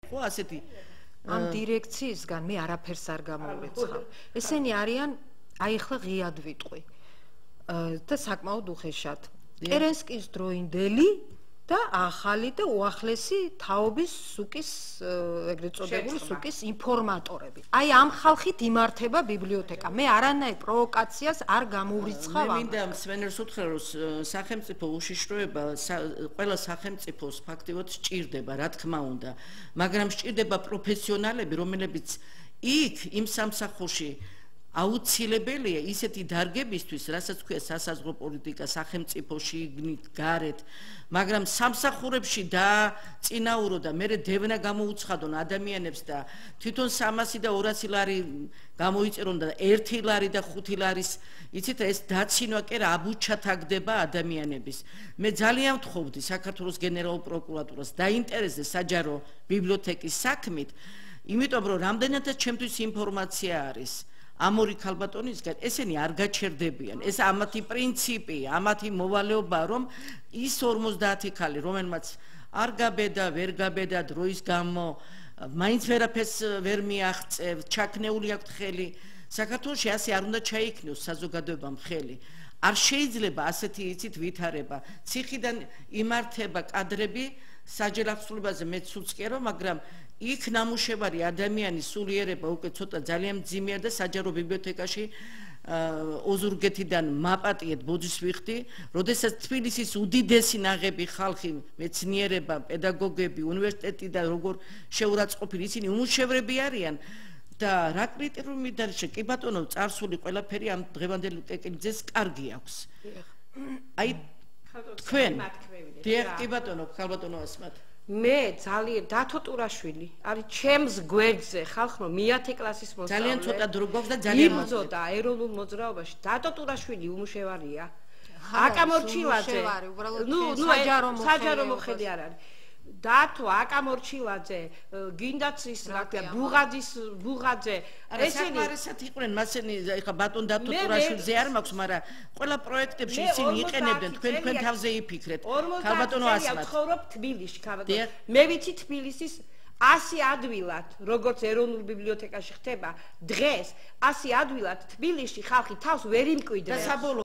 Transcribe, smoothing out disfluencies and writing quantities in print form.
ხო ასეთი ამ დირექციისგან მე არაფერს არ გამოვეცხავ. ესენი არიან აი ახლა ღიად ვიტყვი და საკმაოდ უხეშად. კერენსკის დროინდელი და ახალი და უახლესი თაობის სუკის ეგრეთ წოდებული სუკის ინფორმატორები. აი ამ ხალხით იმართება ბიბლიოთეკა. მე არანაირ პროვოკაციას არ გამოვრიცხავ. მე მინდა სვენერს უთხრა რომ სახელმწიფო უშიშროება ყველა სახელმწიფოს ფაქტიურად სჭირდება, რა თქმა უნდა, მაგრამ სჭირდება პროფესიონალები, რომლებიც იქ იმ სამსახურში აუცილებელია ისეთი დარგებისთვის, რასაც ქვია სასაზღვრო პოლიტიკა სახელმწიფოში, გარეთ, მაგრამ სამსახურებში დაწინაურო და მე დევნა გამოუცხადონ ადამიანებს და თვითონ 300 და 200 ლარი გამოიწერონ და 1 ლარი და 5 ლარის იცით ეს დაცინვა კი რა აბუჩათაგდება ადამიანების. მე ძალიან ვთხოვდი საქართველოს გენერალურ პროკურატურას დაინტერესდეს საჯარო ბიბლიოთეკის საქმით, იმიტომ რომ რამდენადაც ჩემთვის ინფორმაცია არის ამ ორი ქალბატონისგან ესენი არ გაჩერდებიან. ეს ამათი პრინციპია, ამათი მოვალეობა, რომ ის 50 ქალი, რომელმაც არ გაბედა, ვერ გაბედა დროის გამო, მაინც ვერაფერს ვერ მიაღწევ, ჩაქნეული აქვთ ხელი. საქართველოში ასე არ უნდა ჩაიქნიოს საზოგადოებამ ხელი. არ შეიძლება ასეთი იცით ვითარება. ციხიდან იმართება კადრები საჯელახსულებაზე მეც უცკერო, მაგრამ იქ ნამუშევარი ადამიანის სულიერება უკვე ცოტა ძალიან მძიმეა და საჯარო ბიბლიოთეკაში ოზურგეთიდან მაპატიეთ ბოძის ვიხდი, როდესაც თბილისის უდიდესი ნაღები ხალხი, მეცნიერება, პედაგოგები, უნივერსიტეტი და როგორ შეურაცხყოფილი ისინი უმუშევრები არიან და რა კრიტერიუმიდან კი ბატონო წარსული ყველაფერი ამ დღევანდელი ტეკილძეს კარგი აქვს. აი თქვენ დიახ კი ბატონო, ხალბატონო ასმათ მე ძალიან დათო ტურაშვილი არის ჩემს გვერდზე ხალხო მე-10 კლასის მოსწავლე ძალიან ცოტა დრო გვაქვს და ძალიან იბრძოდა ეროვნულ მოძრაობაში დათო ტურაშვილი უმუშევარია აკამორჩილაძე საჯარო მოხელი არ არის დათო აკამორჩილაძე გინდაც ის რა ქვია ბუღაძე ესენი არასად იყვნენ მასენი ეხა ბატონ დათო ტურაშვილზე არ მაქვს მაგრამ ყველა პროექტებში ისინი იყენებდნენ თქვენ თავზე იფიქრეთ ქალბატონო ასმათ ცხოვრობ თბილისში ქალბატონო მე ვიცი თბილისის 100 ადვილად როგორც ეროვნულ ბიბლიოთეკაში ხდება დღეს 100 ადვილად თბილისში ხალხი თავს ვერ იმკვიდრებს